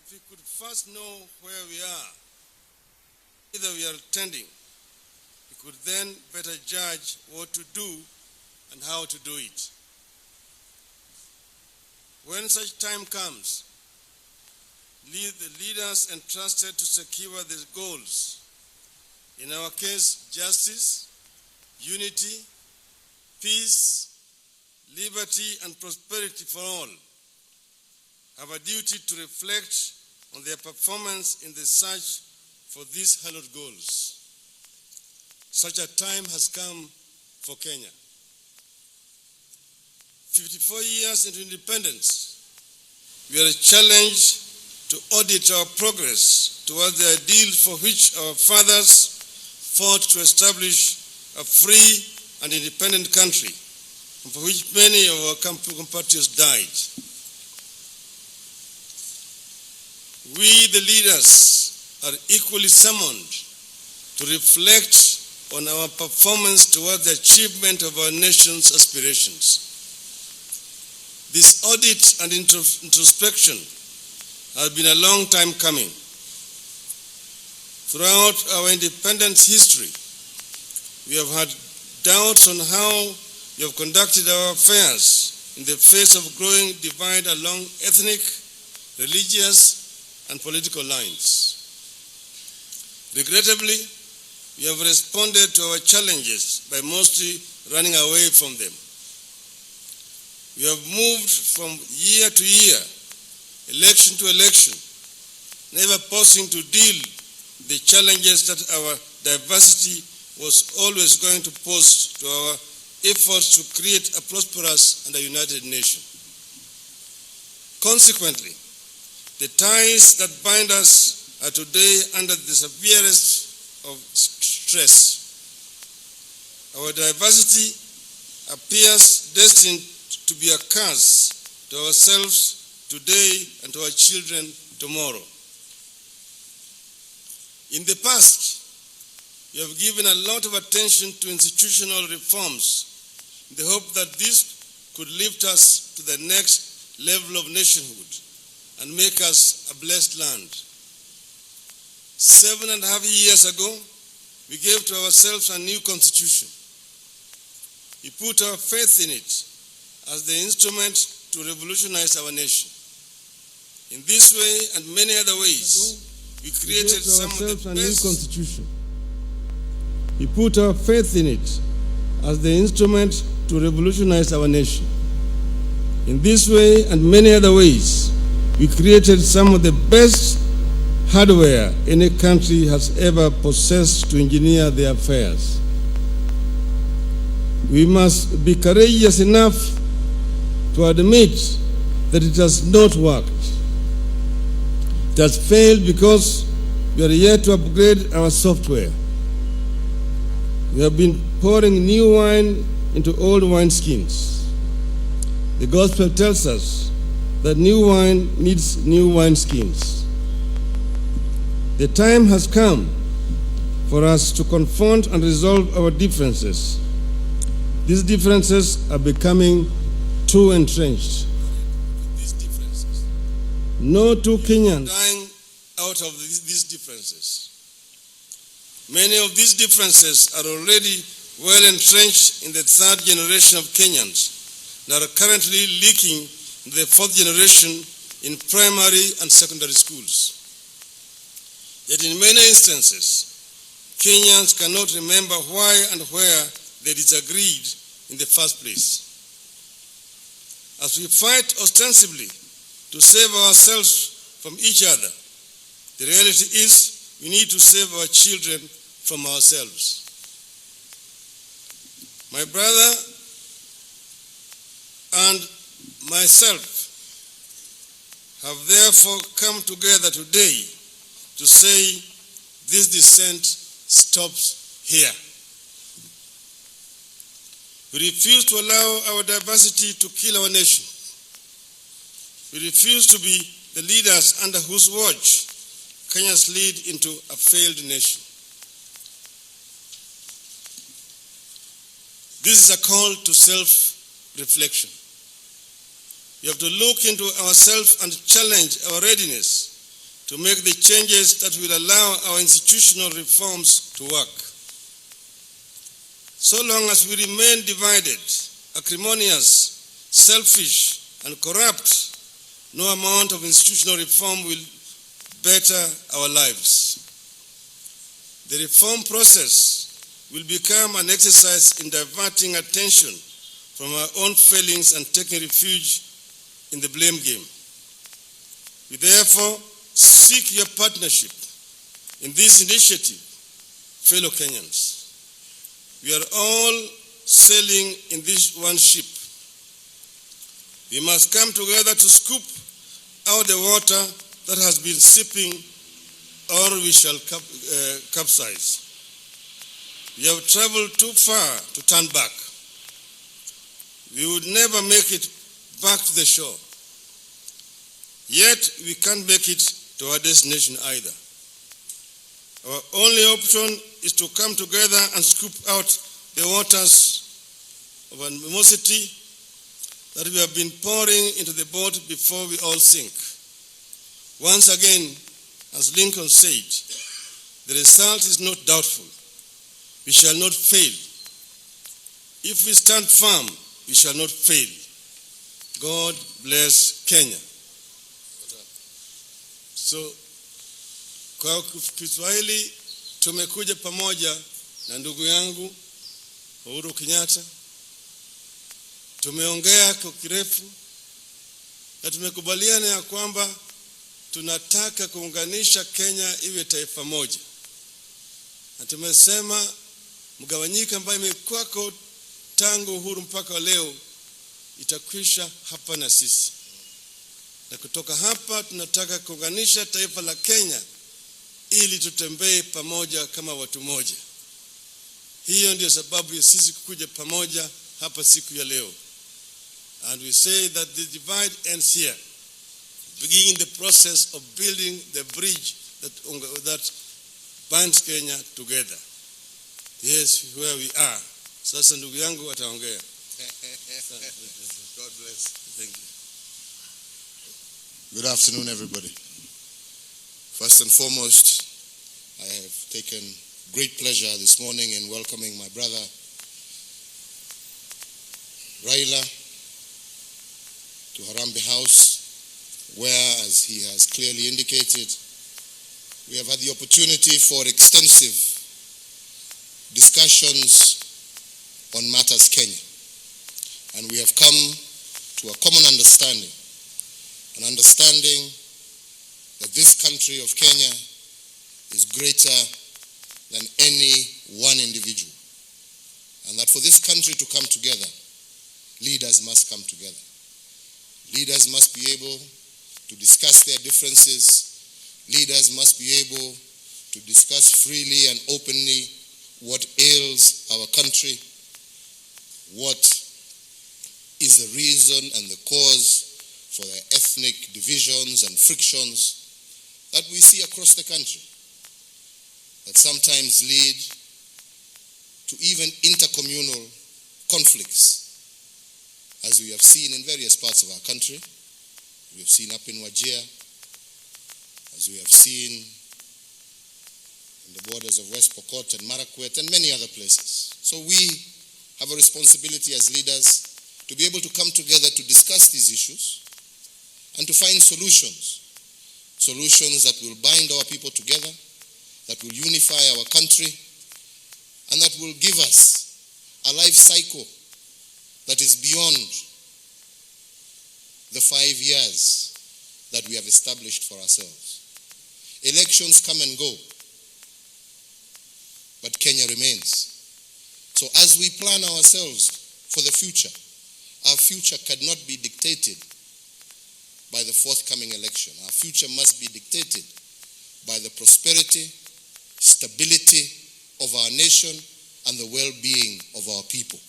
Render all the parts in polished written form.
If we could first know where we are, either we are tending, we could then better judge what to do and how to do it. When such time comes, the leaders entrusted to secure the goals, in our case, justice, unity, peace, liberty, and prosperity for all, have a duty to reflect on their performance in the search for these hallowed goals. Such a time has come for Kenya. 54 years into independence, we are challenged to audit our progress towards the ideals for which our fathers fought to establish a free and independent country, and for which many of our compatriots died. We, the leaders, are equally summoned to reflect on our performance towards the achievement of our nation's aspirations. This audit and introspection has been a long time coming. Throughout our independence history, we have had doubts on how we have conducted our affairs in the face of growing divide along ethnic, religious, and political lines. Regrettably, we have responded to our challenges by mostly running away from them. We have moved from year to year, election to election, never pausing to deal with the challenges that our diversity was always going to pose to our efforts to create a prosperous and a united nation. Consequently, the ties that bind us are today under the severest of stress. Our diversity appears destined to be a curse to ourselves today and to our children tomorrow. In the past, we have given a lot of attention to institutional reforms in the hope that this could lift us to the next level of nationhood and make us a blessed land. 7.5 years ago, we gave to ourselves a new constitution. We put our faith in it as the instrument to revolutionize our nation. In this way and many other ways, we created some of the best constitution. We put our faith in it as the instrument to revolutionize our nation. In this way and many other ways, we created some of the best hardware any country has ever possessed to engineer their affairs. We must be courageous enough to admit that it has not worked. It has failed because we are yet to upgrade our software. We have been pouring new wine into old wineskins. The gospel tells us that new wine needs new wineskins. The time has come for us to confront and resolve our differences. These differences are becoming too entrenched. These differences. No two Kenyans dying out of these differences. Many of these differences are already well entrenched in the third generation of Kenyans that are currently leaking into the fourth generation in primary and secondary schools. Yet in many instances, Kenyans cannot remember why and where they disagreed in the first place. As we fight ostensibly to save ourselves from each other, the reality is we need to save our children from ourselves. My brother and myself have therefore come together today to say this descent stops here. We refuse to allow our diversity to kill our nation. We refuse to be the leaders under whose watch Kenya's lead into a failed nation. This is a call to self-reflection. We have to look into ourselves and challenge our readiness to make the changes that will allow our institutional reforms to work. So long as we remain divided, acrimonious, selfish, and corrupt, no amount of institutional reform will better our lives. The reform process will become an exercise in diverting attention from our own failings and taking refuge in the blame game. We therefore seek your partnership in this initiative, fellow Kenyans. We are all sailing in this one ship. We must come together to scoop out the water that has been seeping, or we shall capsize. We have traveled too far to turn back. We would never make it back to the shore. Yet we can't make it to our destination either. Our only option is to come together and scoop out the waters of animosity that we have been pouring into the boat before we all sink. Once again, as Lincoln said, the result is not doubtful. We shall not fail. If we stand firm, we shall not fail. God bless Kenya. So, kwa Kiswahili tumekuja pamoja na ndugu yangu Uhuru Kenyatta. Tumeongea kwa kirefu na tumekubaliana ya kwamba tunataka kuunganisha Kenya iwe taifa moja. Na tumesema mgawanyiko ambayo imekuwako tangu uhuru mpaka leo itakwisha hapa na sisi. Na kutoka hapa tunataka kuunganisha taifa la Kenya ili tutembee pamoja kama watu moja. Hiyo ndio sababu ya sisi kukuja pamoja hapa siku ya leo. And we say that the divide ends here, beginning the process of building the bridge that binds Kenya together. Yes, where we are. Sasa ndugu yangu ataongea. God bless. Thank you. Good afternoon, everybody. First and foremost, I have taken great pleasure this morning in welcoming my brother, Raila, to Harambee House, where, as he has clearly indicated, we have had the opportunity for extensive discussions on matters Kenya. And we have come to a common understanding, an understanding that this country of Kenya is greater than any one individual. And that for this country to come together, leaders must come together. Leaders must be able to discuss their differences. Leaders must be able to discuss freely and openly what ails our country, what is the reason and the cause for the ethnic divisions and frictions that we see across the country, that sometimes lead to even intercommunal conflicts, as we have seen in various parts of our country. We have seen up in Wajir, as we have seen in the borders of West Pokot and Marakwet and many other places. So we have a responsibility as leaders to be able to come together to discuss these issues and to find solutions that will bind our people together, that will unify our country, and that will give us a life cycle that is beyond the 5 years that we have established for ourselves. Elections come and go, but Kenya remains. So as we plan ourselves for the future, our future cannot be dictated by the forthcoming election. Our future must be dictated by the prosperity, stability of our nation, and the well-being of our people.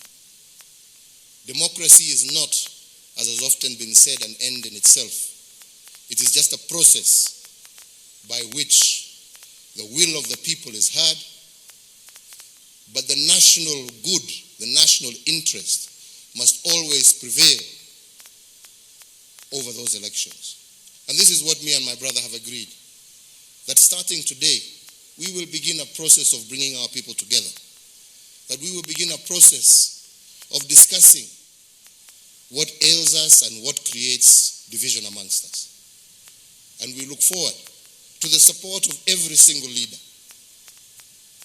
Democracy is not, as has often been said, an end in itself. It is just a process by which the will of the people is heard, but the national good, the national interest must always prevail over those elections. And this is what me and my brother have agreed. that starting today, we will begin a process of bringing our people together, that we will begin a process of discussing what ails us and what creates division amongst us. And we look forward to the support of every single leader.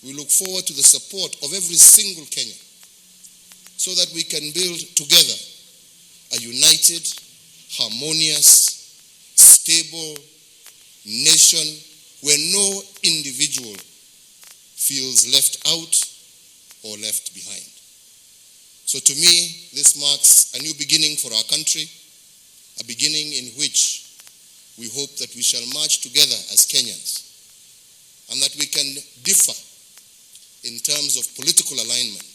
We look forward to the support of every single Kenyan, so that we can build together a united, harmonious, stable nation where no individual feels left out or left behind. So to me, this marks a new beginning for our country, a beginning in which we hope that we shall march together as Kenyans, and that we can differ in terms of political alignment,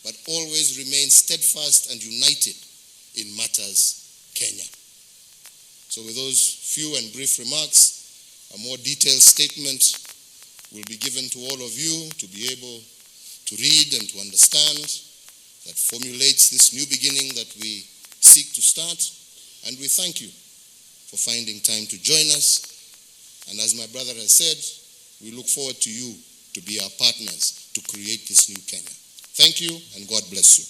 but always remain steadfast and united in matters Kenya. So with those few and brief remarks, a more detailed statement will be given to all of you to be able to read and to understand, that formulates this new beginning that we seek to start. And we thank you for finding time to join us. And as my brother has said, we look forward to you to be our partners to create this new Kenya. Thank you, and God bless you.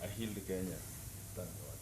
I healed Kenya. Thank God.